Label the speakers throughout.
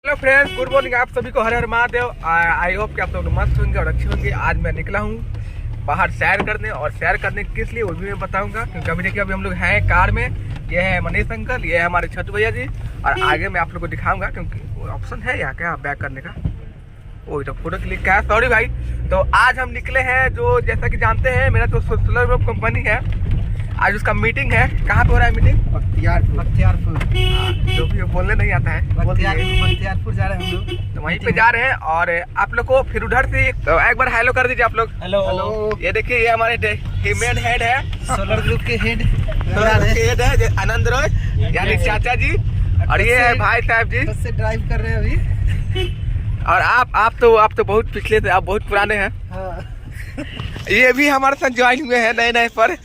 Speaker 1: Hello friends, good morning. आप सभी को हर हर महादेव। आई होप कि आप लोग मस्त होंगे और अच्छे होंगे। आज मैं निकला हूँ बाहर सैर करने, और सैर करने किस लिए वो भी मैं बताऊंगा, क्योंकि अभी देखिए अभी हम लोग हैं कार में। ये है मनीष अंकल, ये है हमारे छतु भैया जी, और आगे मैं आप लोग को दिखाऊंगा क्योंकि ऑप्शन है यहाँ क्या बैक करने का। वो तो फोटो क्लिक का है, सॉरी भाई। तो आज हम निकले हैं, जो जैसा कि जानते हैं मेरा तो सोलर ग्रुप कंपनी है, आज उसका मीटिंग है। कहाँ पे हो रहा है मीटिंग?
Speaker 2: बख्तियारपुर।
Speaker 1: जो भी बोलने नहीं आता है,
Speaker 2: बख्तियारपुर जा रहे हैं हम लोग,
Speaker 1: तो वहीं पे जा रहे हैं। और आप लोग को फिर उधर से तो एक बार हेलो कर दीजिए आप लोग।
Speaker 2: हेलो।
Speaker 1: ये देखिए, ये हमारे मेन हेड है,
Speaker 2: सोलर ग्रुप के हेड
Speaker 1: है आनंद रॉय, यानी चाचा जी। और ये है भाई साहब जी,
Speaker 2: से ड्राइव कर रहे हैं अभी।
Speaker 1: और आप तो बहुत पिछले थे, आप बहुत पुराने हैं।
Speaker 2: हाँ।
Speaker 1: ये भी हमारे साथ ज्वाइन हुए हैं नए पर।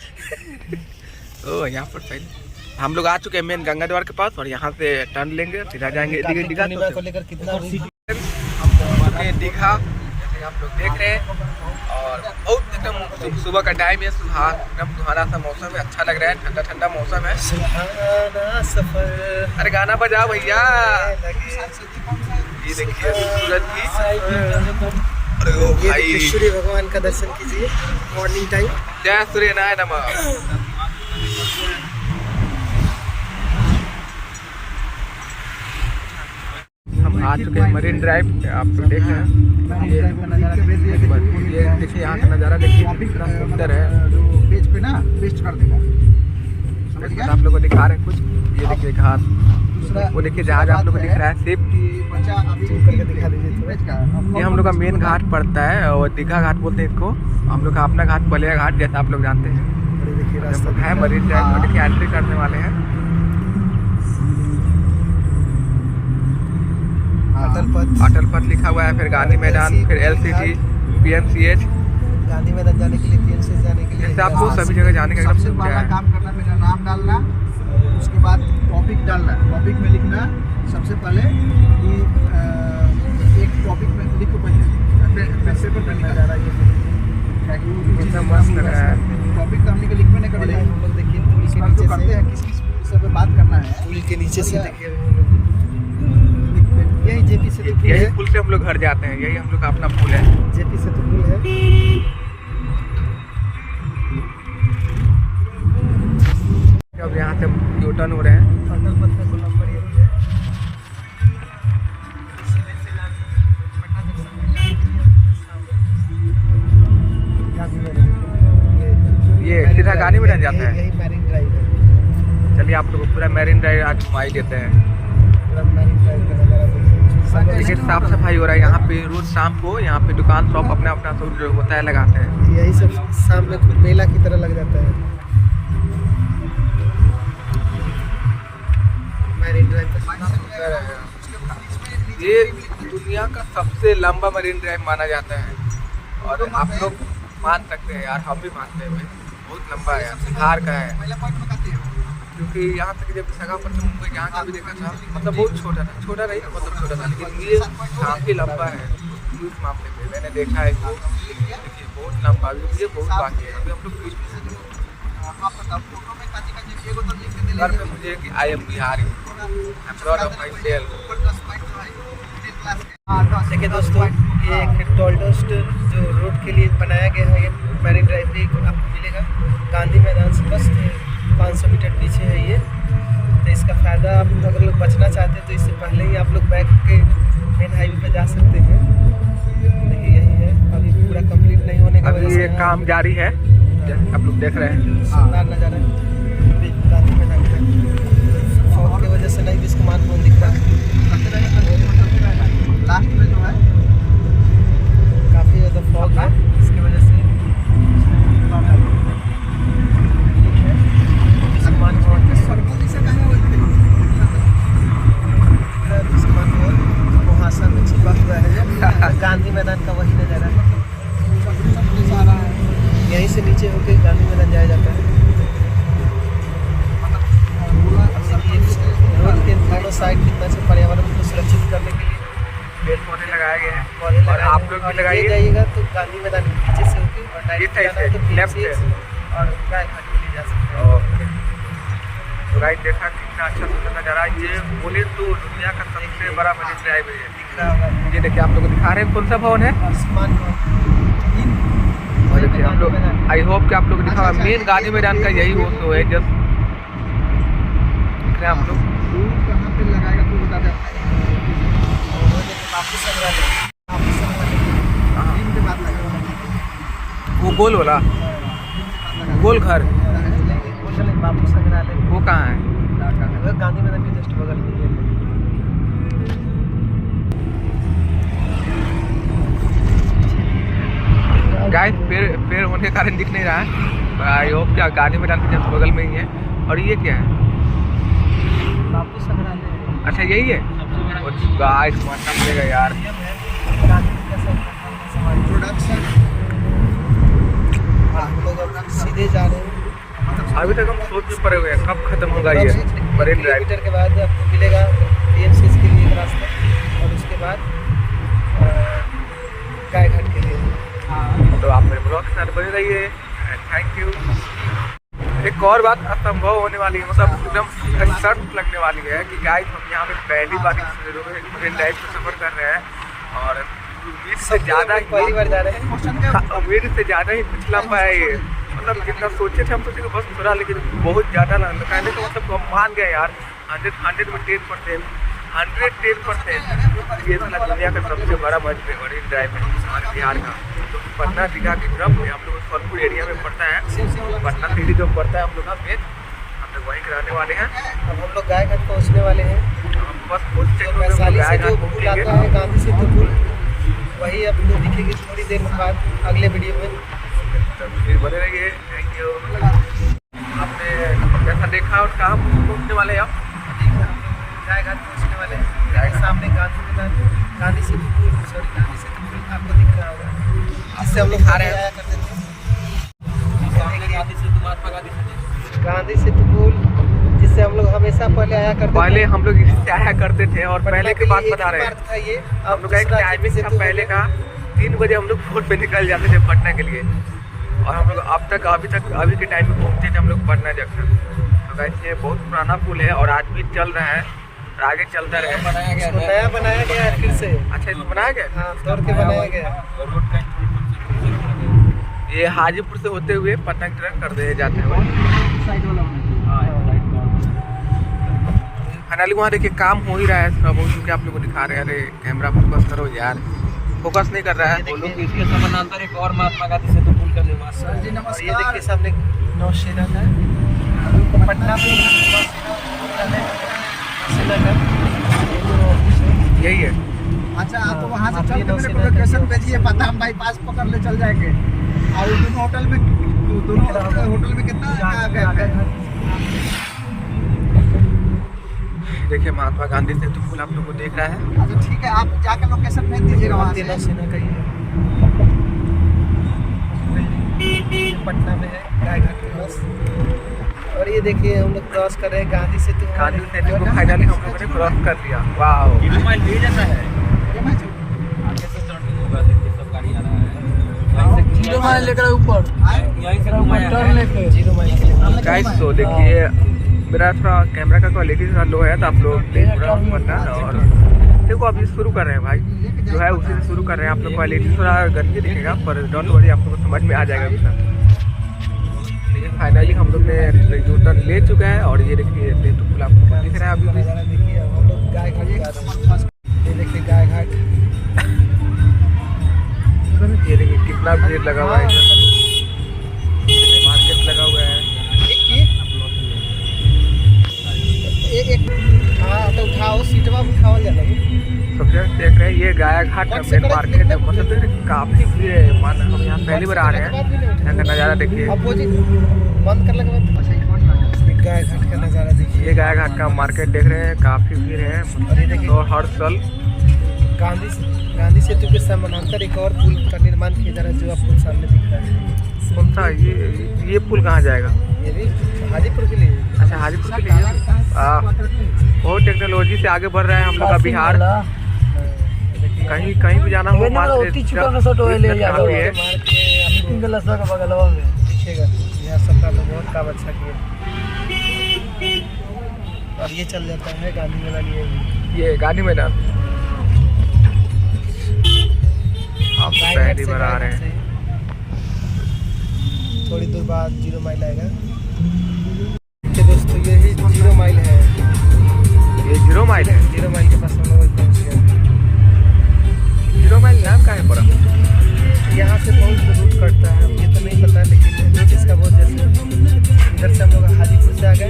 Speaker 1: ओ यहाँ पर पहले हम लोग आ चुके हैं मेन गंगा द्वार के पास, और यहाँ से टर्न लेंगे, सीधा जाएंगे दीघा
Speaker 2: को लेकर कितना
Speaker 1: दीघा, जैसे आप लोग देख रहे हैं। और बहुत एकदम सुबह का टाइम है, एकदम सुहाना सा मौसम है, अच्छा लग रहा है, ठंडा ठंडा मौसम है।
Speaker 2: सुहाना सफर।
Speaker 1: अरे गाना बजाओ भैया। ये देखिए सूरज की, अरे ओ भाई,
Speaker 2: सूर्य भगवान का दर्शन कीजिए मॉर्निंग टाइम।
Speaker 1: जय सूर्यनारायण नमः। हम आ चुके हैं मरीन ड्राइव, आप लोग देख रहे हैं। ये देखिए यहाँ का नज़ारा देखिए, कितना सुंदर है।
Speaker 2: पेज पे ना पेस्ट कर देगा।
Speaker 1: आप लोग को दिखा रहे हैं कुछ, ये देखिए घाट, वो देखिए जहाज आप लोग को दिख रहा है, शिप।
Speaker 2: करके दिखा दीजिए।
Speaker 1: ये हम लोग का मेन घाट पड़ता है, और दीघा घाट बोलते हैं इसको। हम लोग का अपना घाट बलिया घाट, जैसा आप लोग जानते हैं।
Speaker 2: देखिए रास्ता
Speaker 1: है मरीन ड्राइव, और देखिए एंट्री करने वाले हैं। अटल पथ लिखा हुआ है, फिर गांधी मैदान, फिर LCT, PMCH।
Speaker 2: गांधी मैदान जाने के लिए, PMCH जाने के लिए,
Speaker 1: जैसे आपको सभी जगह जाने का एकदम
Speaker 2: सबसे पहला काम करना, मेरा नाम डालना, उसके बाद टॉपिक डालना। टॉपिक में लिखना सबसे पहले कि एक टॉपिक में लिखो, पहले पैसे पर लिखा जा रहा है।
Speaker 1: कितना मस्त लग रहा है।
Speaker 2: टॉपिक तो हमने के लिखने कर दिया। हम लोग देखिए पुल के नीचे करते हैं, किस किस विषय पे बात करना है। पुल के नीचे से देखिए, यही जेपी से तो पुल है।
Speaker 1: यही पुल से हम लोग घर जाते हैं, यही हम लोग का अपना पुल है।
Speaker 2: जेपी से तो पुल है।
Speaker 1: अब यहाँ से यू टर्न हो रहे हैं।
Speaker 2: अटल पथ का नंबर ये है।
Speaker 1: ये सीधा गांधी मैदान जाता है।
Speaker 2: यही मैरीन ड्राइव है।
Speaker 1: चलिए आप लोग को पूरा मैरीन ड्राइव आज घुमा ही देते हैं।
Speaker 2: पूरा मैरीन ड्राइव का नज़ारा देखिए।
Speaker 1: देखिए साफ सफाई हो रहा है यहाँ पे, रोज शाम को यहाँ पे दुकान शॉप अपना अपना सब जो होता है लगाते हैं।
Speaker 2: यही सब शाम में खुद मेला की तरह लग जाता है। मैरीन ड्राइव
Speaker 1: ये दुनिया का सबसे लंबा मरीन ड्राइव माना जाता है, और आप लोग मान सकते हैं यार, हम भी मानते हैं भाई, बहुत लंबा है यार, बिहार का है। क्योंकि यहाँ तक जब विशाखापट्टनम मुंबई जहाँ का भी देखा था, मतलब बहुत छोटा था, छोटा नहीं मतलब छोटा था, लेकिन ये काफ़ी लंबा है उस मामले में। मैंने देखा है इसको, देखिए बहुत लंबा, ये बहुत बाकी है। अभी हम लोग बीच घर में मुझे कि I am Bihari, I am proud of my self.
Speaker 2: देखिए दोस्तों, ये एक टोल्डोस्ट जो रोड के लिए बनाया गया है, ये मैरीन ड्राइव पे आपको मिलेगा। गांधी मैदान से बस 500 मीटर पीछे है ये। तो इसका फ़ायदा आप अगर लोग बचना चाहते हैं तो इससे पहले ही आप लोग बैक के मेन हाईवे पे जा सकते हैं। देखिए यही है, अभी पूरा कंप्लीट नहीं होने का वजह से
Speaker 1: ये काम जारी है, आप लोग देख रहे हैं।
Speaker 2: शानदार नज़ारा है गांधी मैदान का। फॉग की वजह से नहीं भी इसको मान दिख रहा है। लास्ट में जो है काफ़ी ज़्यादा फॉग है, इसकी वजह से कुहासा में छिपा हुआ है। गांधी मैदान का वही नज़ारा है। यहीं से नीचे होकर गांधी मैदान जाया जाता है। रोड के दोनों साइड कितना से पर्यावरण को सुरक्षित करने के लिए
Speaker 1: पेड़ पौधे लगाए गए हैं, और आप लोग भी लगाइए।
Speaker 2: जाइएगा तो गांधी मैदान के पीछे से होकर, और
Speaker 1: लेफ्ट से
Speaker 2: और गाय घाट के लिए जा सकते हैं।
Speaker 1: तो गाइस देखा कितना अच्छा सुंदर नज़ारा। ये बोले तो दुनिया का सबसे बड़ा मरीन ड्राइव है।
Speaker 2: दिख रहा होगा।
Speaker 1: ये देखिए आप लोग को दिखा रहे हैं कौन सा भवन है।
Speaker 2: आसमान
Speaker 1: और देखिए हम लोग, आई होप कि आप लोग दिखा मेन गांधी मैदान का यही वो तो है। जस्ट दिख रहे हैं हम लोग।
Speaker 2: कहाँ पे लगाएगा तू बता दे। बापू संग्रहालय,
Speaker 1: वो गोल वाला गोल घर,
Speaker 2: बापू संग्रहालय
Speaker 1: वो कहाँ है?
Speaker 2: वो गांधी मैदान के जस्ट बगल में ही है।
Speaker 1: गाइस पेड़ होने के कारण दिख नहीं रहा है। आई होप क्या गांधी मैदान के जस्ट बगल में ही है। और ये क्या है?
Speaker 2: बापू संग्रहालय।
Speaker 1: अच्छा यही है। गाइस मानना पड़ेगा यार।
Speaker 2: प्रोडक्शन हम लोग अब सीधे जा रहे हैं।
Speaker 1: अभी तक हम सोच में पड़े हुए हैं कब खत्म होगा ये मरीन ड्राइव।
Speaker 2: किलोमीटर के बाद आपको मिलेगा DMCH के लिए एक रास्ता और उसके बाद गायघाट के लिए।
Speaker 1: तो आप मेरे ब्लॉग के साथ बने रहिए। Thank you. एक और बात असंभव होने वाली है, मतलब एकदम शर्त लगने वाली है कि गाइस हम यहाँ पे पहली बार मरीन ड्राइव से सफर कर रहे हैं और उम्मीद से ज़्यादा ही
Speaker 2: पहली बार जा रहे हैं।
Speaker 1: उम्मीद से ज़्यादा ही कुछ लंबा है ये। मतलब जितना सोचे थे हम सोचे बस थोड़ा, लेकिन बहुत ज़्यादा कहने का मतलब हम मान गए यार। 100 में 10%, 110% ये वाला दुनिया का सबसे बड़ा मरीन ड्राइव है हमारे बिहार का। तो पटना दीघा की तरफ हम लोग सोनपुर एरिया में पड़ता है। पटना सिटी जो पड़ता है हम लोग का मेन, हम लोग वहीं कराने वाले हैं।
Speaker 2: अब हम लोग गायघाट पहुँचने वाले हैं।
Speaker 1: हम बस कुछ
Speaker 2: वैशाली से जो पुल
Speaker 1: पहुँचेंगे।
Speaker 2: आता है गांधी सेतु पुल, वही आपको दिखेगी थोड़ी देर बाद अगले वीडियो में।
Speaker 1: तब फिर बने रहिए। Thank you. आपने जैसा देखा और कहाँ पहुँचने वाले हैं आप?
Speaker 2: गायघाट पहुँचने वाले हैं। सामने गांधी मैदान, गांधी सेतु पुल, सॉरी गांधी सेतु पुल आपको दिख रहा होगा, जिससे हम लोग
Speaker 1: दिखा रहे हैं।
Speaker 2: आया करते थे। गांधी सेतु पुल जिससे हम लोग हमेशा पहले आया करते
Speaker 1: पहले
Speaker 2: थे।
Speaker 1: हम लोग इससे आया करते थे और पहले की बात बता रहे हैं।
Speaker 2: था ये
Speaker 1: हम लोग का एक टाइमिंग था पहले का 3 बजे हम लोग फोन पे निकल जाते थे पटना के लिए। और हम लोग अभी के टाइम में पहुँचते थे हम लोग पटना जंक्शन। तो गाइस ये बहुत पुराना पुल है और आज भी चल रहा है और आगे चलता रहे।
Speaker 2: नया बनाया गया है फिर से।
Speaker 1: अच्छा इसको बनाया गया?
Speaker 2: हाँ, तोड़ के बनाया गया।
Speaker 1: ये हाजीपुर से होते हुए पटना की तरफ कर दे जाते हैं। फाइनली वहाँ देखिए काम हो ही रहा है सब, क्योंकि आप लोग को दिखा रहे हैं। अरे कैमरा फोकस करो यार, फोकस नहीं कर रहा है।
Speaker 2: बोलो कि इसके समानांतर एक और महात्मा गांधी सेतु पुल का निर्माण। सर जी नमस्कार। ये देखिए सामने नौसेना है पटना में।
Speaker 1: यही है।
Speaker 3: अच्छा तो वहाँ से चल के मेरे को लोकेशन भेजिए, पता हम बाईपास पकड़ ले चल जाएंगे। और दोनों होटल में कितना गए?
Speaker 1: देखिए महात्मा गांधी सेतु पुल आप लोग को देख रहा है।
Speaker 3: अच्छा ठीक है, आप जाकर लोकेशन भेज दीजिएगा वहाँ से।
Speaker 2: नौसेना का ये पटना में है गायघाट के पास। और ये देखिए हम लोग क्रॉस कर रहे हैं गांधी सेतु।
Speaker 1: गांधी सेतु को फाइनली हम लोगों ने क्रॉस कर लिया। वाह
Speaker 3: जीरो माइल लेकर ऊपर टर्न लेके
Speaker 2: 0 माइल के लिए।
Speaker 1: गाइस तो देखिए मेरा थोड़ा कैमरा का क्वालिटी थोड़ा लो है, तो आप लोग पूरा बनना। और देखो अभी शुरू कर रहे हैं भाई, जो है उसी से शुरू कर रहे हैं। आप लोग क्वालिटी थोड़ा गंदी दिखेगा पर डोंट वरी, आप लोग को समझ में आ जाएगा उसका। लेकिन फाइनली हम लोग ने यू टर्न ले चुका है और ये देखिए सेतु पुल आपको दिख रहा है अभी भी।
Speaker 2: देखिए हम लोग गायघाट जा रहे हैं। ये देखिए गायघाट।
Speaker 1: ये देखिए कितना भीड़ लगा हुआ है, मार्केट लगा हुआ है।
Speaker 2: एक हाँ तो उठाओ सीटवा उठाओ जा लगे।
Speaker 1: सबसे देख रहे हैं ये गायघाट का मेन मार्केट है। मतलब देखिए काफ़ी भीड़ है। मान हम यहाँ पहली बार आ रहे हैं, यहाँ का नज़ारा देखिए।
Speaker 2: अपोजिट बंद कर लगे गायघाट का नज़ारा देखिए।
Speaker 1: ये गायघाट का मार्केट देख रहे हैं, काफ़ी भीड़ है।
Speaker 2: और ये देखिए
Speaker 1: तो हर साल
Speaker 2: गांधी सेतु के समानांतर एक और पुल का निर्माण किया जा रहा है, जो आपको सामने दिख रहा है।
Speaker 1: कौन सा ये पुल कहाँ जाएगा?
Speaker 2: ये भी हाजीपुर के लिए।
Speaker 1: अच्छा हाजीपुर के लिए। बहुत टेक्नोलॉजी से आगे बढ़ रहा है हम लोग का बिहार। कहीं भी जाना हो
Speaker 2: दिखेगा। यहाँ सबका लोग बहुत काम अच्छा किया। और ये चल जाता है गांधी मैदान।
Speaker 1: ये गांधी मैदान आप पहली बार आ रहे हैं।
Speaker 2: थोड़ी दूर बाद 0 माइल आएगा। तो दोस्तों यही 0 माइल है।
Speaker 1: ये 0 माइल है।
Speaker 2: 0 माइल के पास हम लोग पहुँच गए।
Speaker 1: 0 माइल नाम का है पड़ा?
Speaker 2: यहाँ से बहुत रूट कटता है, ये तो नहीं पता, लेकिन रूट इसका बहुत जैसे इधर से हम लोग हाजीपुर से आ गए,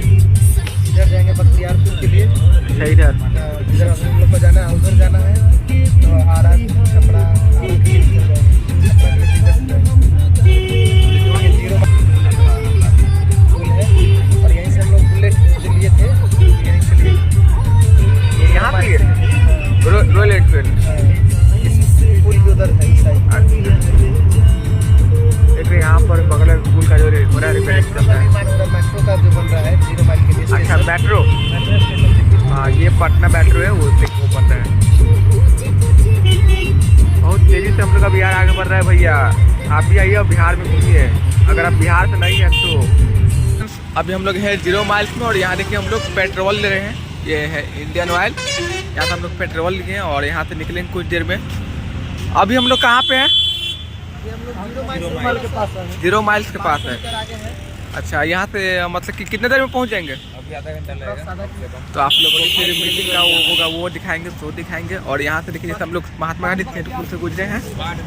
Speaker 2: इधर जाएंगे बख्तियारपुर के लिए।
Speaker 1: सही इधर
Speaker 2: जिधर हम लोग को जाना है उधर जाना है, तो आरा छपड़ा पुल है। और यहीं से हम लोग बुलेट लिए थे, यहीं से लिए
Speaker 1: यहाँ पे रॉयल एनफील्ड
Speaker 2: पुल भी उधर है इस साइड।
Speaker 1: देखिए यहाँ पर बगल में पुल का जो हो रहा है रिपेयरिंग चल रहा है।
Speaker 2: मेट्रो का जो बन रहा है 0 माइल के लिए।
Speaker 1: अच्छा मेट्रो, हाँ ये पटना मेट्रो है, वो बन रहा है। बहुत तेजी से हम लोग का बिहार आगे बढ़ रहा है भैया। आप भी आइए और बिहार में घूमिए, अगर आप बिहार से नहीं हैं तो। अभी हम लोग हैं 0 माइल्स में और यहाँ देखिए हम लोग पेट्रोल ले रहे हैं। ये है इंडियन ऑयल, यहाँ से हम लोग पेट्रोल लिए हैं और यहाँ से निकलेंगे कुछ देर में। अभी हम लोग कहाँ पे हैं?
Speaker 2: ये हम लोग 0 माइल के पास है।
Speaker 1: 0 माइल्स के पास है।
Speaker 2: आगे है।
Speaker 1: अच्छा यहाँ से मतलब कि कितने देर में पहुँच जाएंगे?
Speaker 2: अभी आधा घंटा लगेगा।
Speaker 1: तो आप लोग को फिर मीटिंग का वो होगा, वो दिखाएंगे, शो दिखाएंगे। और यहाँ से देखिए जैसे हम लोग महात्मा गांधी पुल से गुजरे हैं।
Speaker 2: बाढ़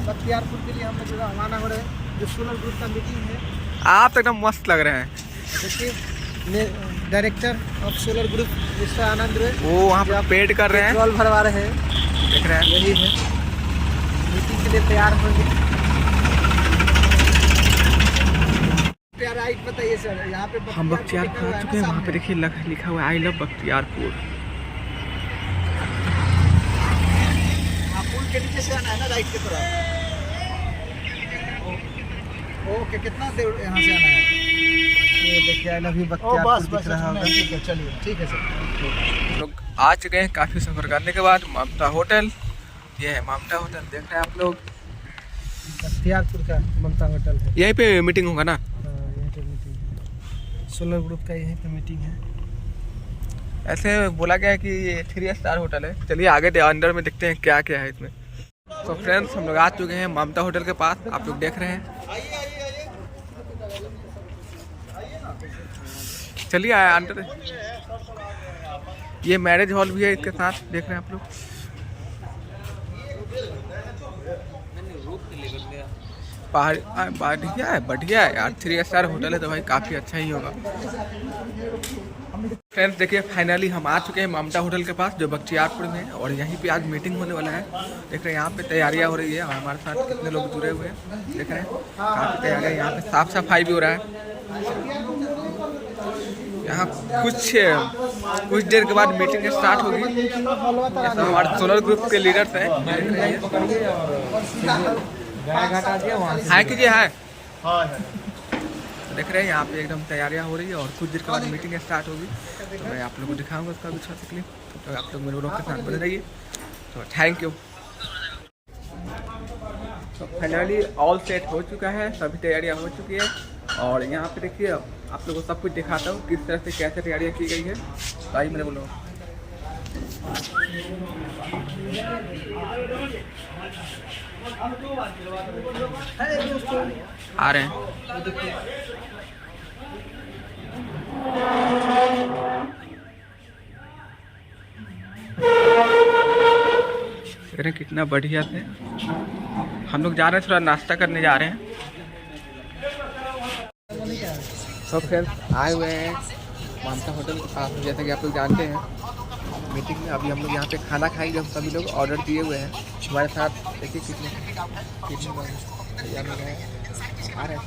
Speaker 2: बख्तियारपुर के लिए हम लोग रवाना हो रहे हैं, जो सोलर ग्रुप का मीटिंग है।
Speaker 1: आप तो एकदम मस्त लग रहे हैं।
Speaker 2: देखिए director of solar group mister Anand Ray,
Speaker 1: वो वहाँ पे पेड कर रहे हैं,
Speaker 2: पेट्रोल भरवा रहे हैं,
Speaker 1: देख रहे हैं।
Speaker 2: यही है, मीटिंग के लिए तैयार होंगे। राइट बताइए सर, यहाँ पे
Speaker 1: हम बख्तियारपुर आ चुके हैं। वहाँ पे देखिए लिखा हुआ है आई लव बख्तियारपुर।
Speaker 3: पुल के नीचे से आना है ना, राइट की तरफ। ओके, कितना देर यहाँ से आना है?
Speaker 2: ये देखिए आई लव यू बख्तियारपुर दिख रहा होगा।
Speaker 3: ठीक है, चलिए ठीक है सर।
Speaker 1: लोग आ चुके हैं काफ़ी सफ़र करने के बाद ममता होटल। ये है ममता होटल, देख रहे हैं आप लोग।
Speaker 2: बख्तियारपुर का ममता होटल है।
Speaker 1: यहीं पे मीटिंग होगा ना?
Speaker 2: यहीं पे मीटिंग है, सोलर ग्रुप का यहीं पे मीटिंग है।
Speaker 1: ऐसे बोला गया है कि ये 3 स्टार होटल है। चलिए आगे अंदर में देखते हैं क्या क्या है इसमें। तो फ्रेंड्स हम लोग आ चुके हैं ममता होटल के पास, आप लोग देख रहे हैं। चलिए अंदर। ये मैरिज हॉल भी है इसके साथ, देख रहे हैं आप लोग। बढ़िया है यार, 3 स्टार होटल है तो भाई काफ़ी अच्छा ही होगा। फ्रेंड्स देखिए फाइनली हम आ चुके हैं ममता होटल के पास जो बख्तियारपुर में है। और यहीं पे आज मीटिंग होने वाला है। देख रहे हैं यहाँ पे तैयारियाँ हो रही है और हमारे साथ कितने लोग जुड़े हुए हैं, देख रहे हैं। काफ़ी तैयारियाँ, यहाँ पे साफ सफाई भी हो रहा है। यहाँ कुछ देर के बाद मीटिंग स्टार्ट होगी। जैसे हमारे सोलर ग्रुप के लीडर्स हैं, हाय कीजिए हाय। देख रहे हैं यहाँ पे एकदम तैयारियाँ हो रही है और कुछ देर के बाद मीटिंग स्टार्ट होगी। तो मैं आप लोगों को दिखाऊंगा उसका भी छोटा सा क्लिप। तो आप लोग मेरे लोग के साथ बने रहिए। तो थैंक यू। तो फाइनली ऑल सेट हो चुका है, सभी तैयारियाँ हो चुकी है। और यहाँ पे देखिए आप लोगों को सब कुछ दिखाता हूँ किस तरह से कैसे तैयारियाँ की गई है। तो आइए मेरे बोलो। आ रहे हैं। कितना बढ़िया थे। हम लोग जा रहे हैं, थोड़ा नाश्ता करने जा रहे हैं। सब फ्रेंड्स आए हुए हैं ममता होटल के पास, जैसा कि आप लोग जानते हैं मीटिंग में। अभी हम लोग यहाँ पे खाना खाएंगे, हम सभी लोग ऑर्डर दिए हुए हैं। हमारे साथ देखिए कितने भैया लोग हैं, आ रहे हैं।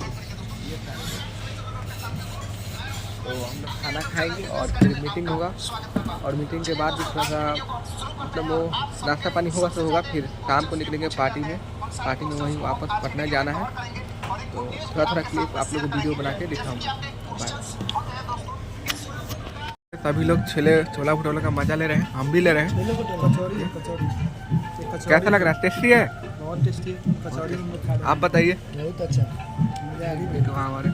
Speaker 1: तो हम लोग खाना खाएंगे और फिर मीटिंग होगा। और मीटिंग के बाद भी थोड़ा सा मतलब वो नाश्ता पानी होगा तो होगा। फिर शाम को निकलेंगे पार्टी में वहीं वापस पटना जाना है। तो थोड़ा थोड़ा क्लिप आप लोगों को वीडियो बना के दिखाऊंगा। सभी लोग छोला भटूरा का मजा ले रहे हैं, हम भी ले रहे हैं। कैसा लग रहा है? टेस्टी है,
Speaker 2: बहुत टेस्टी कचौड़ी।
Speaker 1: आप बताइए।
Speaker 2: बहुत अच्छा, मजा आ गई।
Speaker 1: हमारे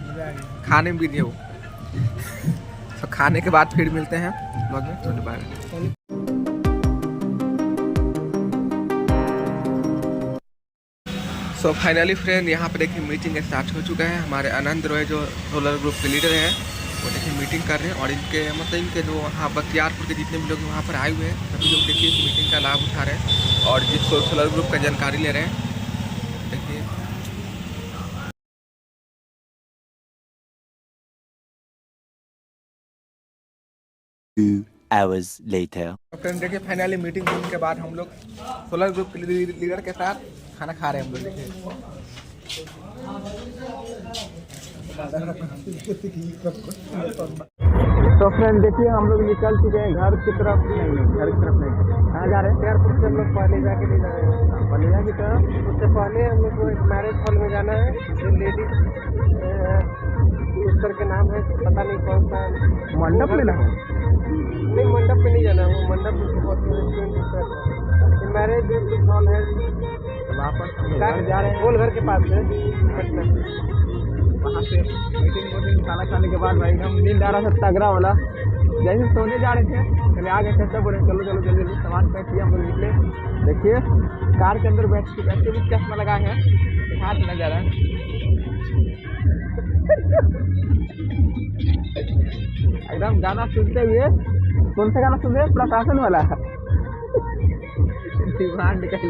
Speaker 1: खाने में भी दिए वो तो खाने के बाद फिर मिलते हैं ब्लॉग में। तो बाय। सो फाइनली फ्रेंड यहाँ पे देखिए मीटिंग स्टार्ट हो चुका है। हमारे आनंद रॉय जो सोलर ग्रुप के लीडर हैं वो देखिए मीटिंग कर रहे हैं, और इनके मतलब इनके जो वहाँ बख्तियारपुर के जितने भी लोग वहाँ पर आए हुए हैं सभी लोग देखिए इस मीटिंग का लाभ उठा रहे हैं और जिसको सोलर ग्रुप का जानकारी ले रहे हैं। देखिए
Speaker 4: hours later.
Speaker 1: फ्रेंड देखिए फाइनली मीटिंग होने के बाद हम लोग सोलर ग्रुप के लीडर के साथ खाना खा रहे हैं हम लोग। देखिए तो फ्रेंड देखिए हम लोग निकल चुके हैं घर की तरफ। नहीं, घर की तरफ नहीं, कहाँ जा रहे हैं?
Speaker 2: एयरपोर्ट से हम लोग पहले जाके नहीं जा रहे हैं,
Speaker 1: बलिया की तरफ।
Speaker 2: उससे पहले हम लोग को एक मैरिज हॉल में जाना है जो लेडीज उस के नाम है, पता नहीं कौन सा
Speaker 1: मंडप में ना हो?
Speaker 2: नहीं, मंडप में नहीं जाना है, वो मंडप बहुत मैरिज हॉल है
Speaker 1: वापस जा रहे हैं
Speaker 2: गोल घर के पास है।
Speaker 1: वहाँ से मीटिंग खाना खाने के बाद भाई हम नींद आ रहा था तगड़ा वाला। जैसे सोने जा रहे थे चले आ गए थे, तब बोले चलो चलो जल्दी जल्दी सामान पैक किया, हम लोग निकले। देखिए कार के अंदर बैठ के भी चश्मा लगा है, हाथ लग जा रहा है। एकदम गाना सुनते हुए, कौन सा गाना सुन रहे हैं? प्रशासन वाला दिमाग निकल